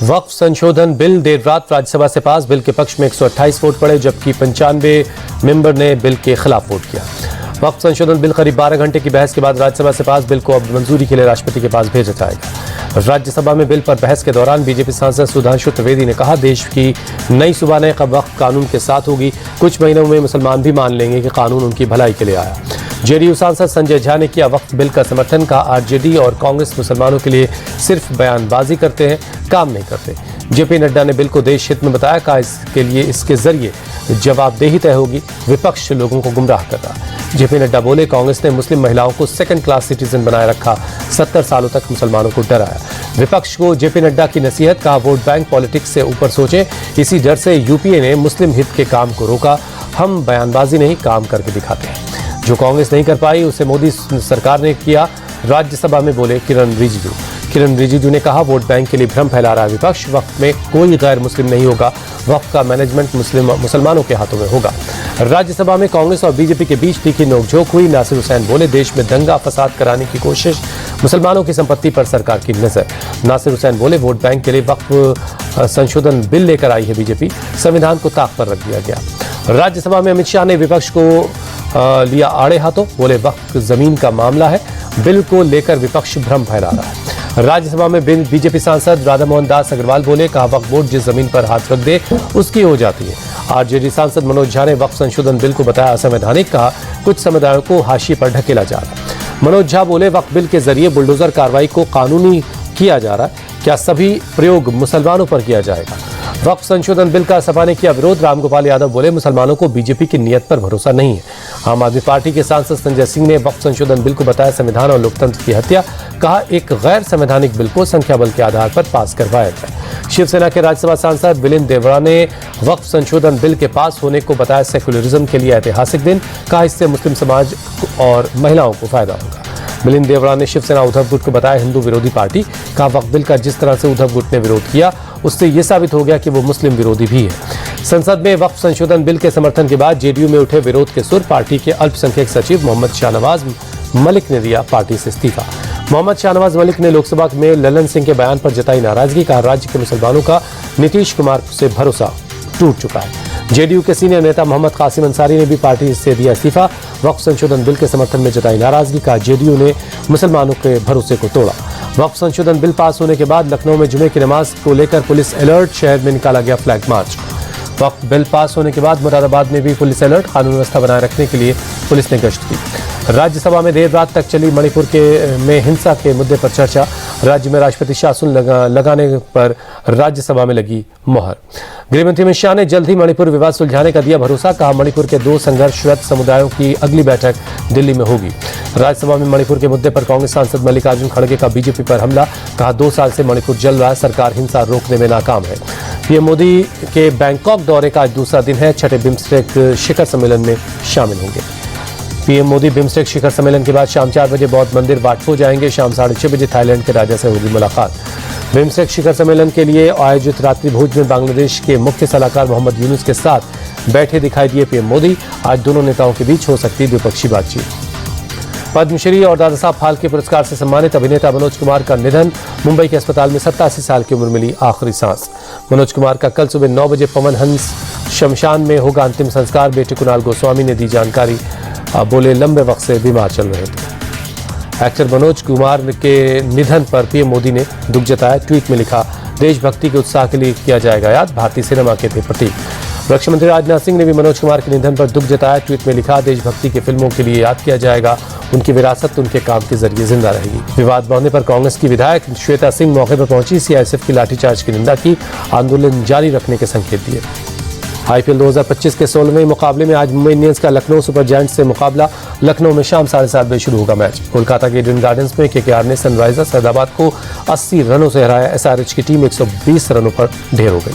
वक्फ संशोधन बिल देर रात राज्यसभा से पास। बिल के पक्ष में 128 वोट पड़े, जबकि 95 मेंबर ने बिल के खिलाफ वोट किया। वक्फ संशोधन बिल करीब 12 घंटे की बहस के बाद राज्यसभा से पास। बिल को अब मंजूरी के लिए राष्ट्रपति के पास भेजा जाएगा। राज्यसभा में बिल पर बहस के दौरान बीजेपी सांसद सुधांशु त्रिवेदी ने कहा, देश की नई सुबह नए वक्फ कानून के साथ होगी। कुछ महीनों में मुसलमान भी मान लेंगे कि कानून उनकी भलाई के लिए आया। जेडीयू सांसद संजय झा ने किया वक्फ बिल का समर्थन। कहा, आरजेडी और कांग्रेस मुसलमानों के लिए सिर्फ बयानबाजी करते हैं, काम नहीं करते। जेपी नड्डा ने बिल को देश हित में बताया। कहा, इसके जरिए जवाबदेही तय होगी। विपक्ष लोगों को गुमराह कर रहा है। जेपी नड्डा बोले, कांग्रेस ने मुस्लिम महिलाओं को सेकंड क्लास सिटीजन बनाए रखा, 70 सालों तक मुसलमानों को डराया। विपक्ष को जेपी नड्डा की नसीहत। कहा, वोट बैंक पॉलिटिक्स से ऊपर सोचें। इसी डर से यूपीए ने मुस्लिम हित के काम को रोका। हम बयानबाजी नहीं, काम करके दिखाते हैं। जो कांग्रेस नहीं कर पाई उसे मोदी सरकार ने किया। राज्यसभा में बोले किरण रिजिजू ने कहा, वोट बैंक के लिए भ्रम फैला रहा है विपक्ष। वक्फ में कोई गैर मुस्लिम नहीं होगा। वक्फ का मैनेजमेंट मुसलमानों के हाथों में होगा। राज्यसभा में कांग्रेस और बीजेपी के बीच तीखी नोकझोंक हुई। नासिर हुसैन बोले, देश में दंगा फसाद कराने की कोशिश, मुसलमानों की संपत्ति पर सरकार की नजर। नासिर हुसैन बोले, वोट बैंक के लिए वक्फ संशोधन बिल लेकर आई है बीजेपी, संविधान को ताक पर रख दिया गया। राज्यसभा में अमित शाह ने विपक्ष को लिया आड़े हाथों। बोले, वक्फ जमीन का मामला है, बिल को लेकर विपक्ष भ्रम फैला रहा है। राज्यसभा में बीजेपी सांसद राधा मोहन दास अग्रवाल बोले, कहा, वक्फ बोर्ड जिस जमीन पर हाथ रख दे उसकी हो जाती है। आरजेडी सांसद मनोज झा ने वक्फ संशोधन बिल को बताया असंवैधानिक। कहा, कुछ समुदायों को हाशिए पर ढकेला जा रहा है। मनोज झा बोले, वक्फ बिल के जरिए बुलडोजर कार्रवाई को कानूनी किया जा रहा है। क्या सभी प्रयोग मुसलमानों पर किया जाएगा? वक्फ संशोधन बिल का सपा ने किया विरोध। रामगोपाल यादव बोले, मुसलमानों को बीजेपी की नीयत पर भरोसा नहीं है। आम आदमी पार्टी के सांसद संजय सिंह ने वक्फ संशोधन बिल को बताया संविधान और लोकतंत्र की हत्या। कहा, एक गैर संवैधानिक बिल को संख्या बल के आधार पर पास करवाया जाए। शिवसेना के राज्यसभा सांसद मिलिंद देवड़ा ने वक्फ संशोधन बिल के पास होने को बताया सेक्युलरिज्म के लिए ऐतिहासिक दिन। कहा, इससे मुस्लिम समाज और महिलाओं को फायदा होगा। मिलिंद देवड़ा ने शिवसेना उद्धव गुट को बताया हिंदू विरोधी पार्टी। कहा, वक्फ बिल का जिस तरह से उद्धव गुट ने विरोध किया उससे यह साबित हो गया कि वो मुस्लिम विरोधी भी है। संसद में वक्फ संशोधन बिल के समर्थन के बाद जेडीयू में उठे विरोध के सुर। पार्टी के अल्पसंख्यक सचिव मोहम्मद शाहनवाज मलिक ने दिया पार्टी से इस्तीफा। मोहम्मद शाहनवाज मलिक ने लोकसभा में ललन सिंह के बयान पर जताई नाराजगी। कहा, राज्य के मुसलमानों का नीतीश कुमार से भरोसा टूट चुका है। जेडीयू के सीनियर नेता मोहम्मद कासिम अंसारी ने भी पार्टी से दिया इस्तीफा। वक्फ संशोधन बिल के समर्थन में जताई नाराजगी। कहा, जेडीयू ने मुसलमानों के भरोसे को तोड़ा। वक्फ संशोधन बिल पास होने के बाद लखनऊ में जुमे की नमाज को लेकर पुलिस अलर्ट। शहर में निकाला गया फ्लैग मार्च। वक्फ बिल पास होने के बाद मुरादाबाद में भी पुलिस अलर्ट। कानून व्यवस्था बनाए रखने के लिए पुलिस ने गश्त की। राज्यसभा में देर रात तक चली मणिपुर में हिंसा के मुद्दे पर चर्चा। राज्य में राष्ट्रपति शासन लगाने पर राज्यसभा में लगी मोहर। गृहमंत्री अमित शाह ने जल्द ही मणिपुर विवाद सुलझाने का दिया भरोसा। कहा, मणिपुर के 2 संघर्षरत समुदायों की अगली बैठक दिल्ली में होगी। राज्यसभा में मणिपुर के मुद्दे पर कांग्रेस सांसद मल्लिकार्जुन खड़गे का बीजेपी पर हमला। कहा, 2 साल से मणिपुर जल रहा है, सरकार हिंसा रोकने में नाकाम है। पीएम मोदी के बैंकॉक दौरे का आज दूसरा दिन है। छठे बिम्स्टेक शिखर सम्मेलन में शामिल होंगे। पीएम मोदी बिम्स्टेक शिखर सम्मेलन के बाद शाम 4 बजे बौद्ध मंदिर वाटपो जाएंगे। शाम 6:30 बजे थाईलैंड के राजा से होगी मुलाकात। बिम्स्टेक शिखर सम्मेलन के लिए आयोजित रात्रि भोज में बांग्लादेश के मुख्य सलाहकार मोहम्मद यूनुस के साथ बैठे दिखाई दिए पीएम मोदी। आज दोनों नेताओं के बीच हो सकती द्विपक्षीय बातचीत। पद्मश्री और दादा साहब फाल्के पुरस्कार से सम्मानित अभिनेता मनोज कुमार का निधन। मुंबई के अस्पताल में 87 साल की उम्र मिली आखिरी सांस। मनोज कुमार का कल सुबह 9 बजे पवन हंस शमशान में होगा अंतिम संस्कार। बेटे कुणाल गोस्वामी ने दी जानकारी। बोले, लंबे वक्त से बीमार चल रहे थे। एक्टर मनोज कुमार के निधन पर पीएम मोदी ने दुख जताया। ट्वीट में लिखा, देशभक्ति के उत्साह के लिए किया जाएगा याद, भारतीय सिनेमा के थे प्रतीक। रक्षा मंत्री राजनाथ सिंह ने भी मनोज कुमार के निधन पर दुख जताया। ट्वीट में लिखा, देशभक्ति के फिल्मों के लिए याद किया जाएगा, उनकी विरासत उनके काम के जरिए जिंदा रहेगी। विवाद बढ़ने पर कांग्रेस की विधायक श्वेता सिंह मौके पर पहुंची। सीआईएसएफ की लाठीचार्ज की निंदा की। आंदोलन जारी रखने के संकेत दिए। आईपीएल 2025 के 16वें मुकाबले में आज मुंबई इंडियंस का लखनऊ सुपर जायंट्स से मुकाबला। लखनऊ में शाम 7:30 बजे शुरू होगा मैच। कोलकाता के ईडन गार्डन्स में केकेआर ने सनराइजर्स हैदराबाद को 80 रनों से हराया। एसआरएच की टीम 120 रनों पर ढेर हो गई।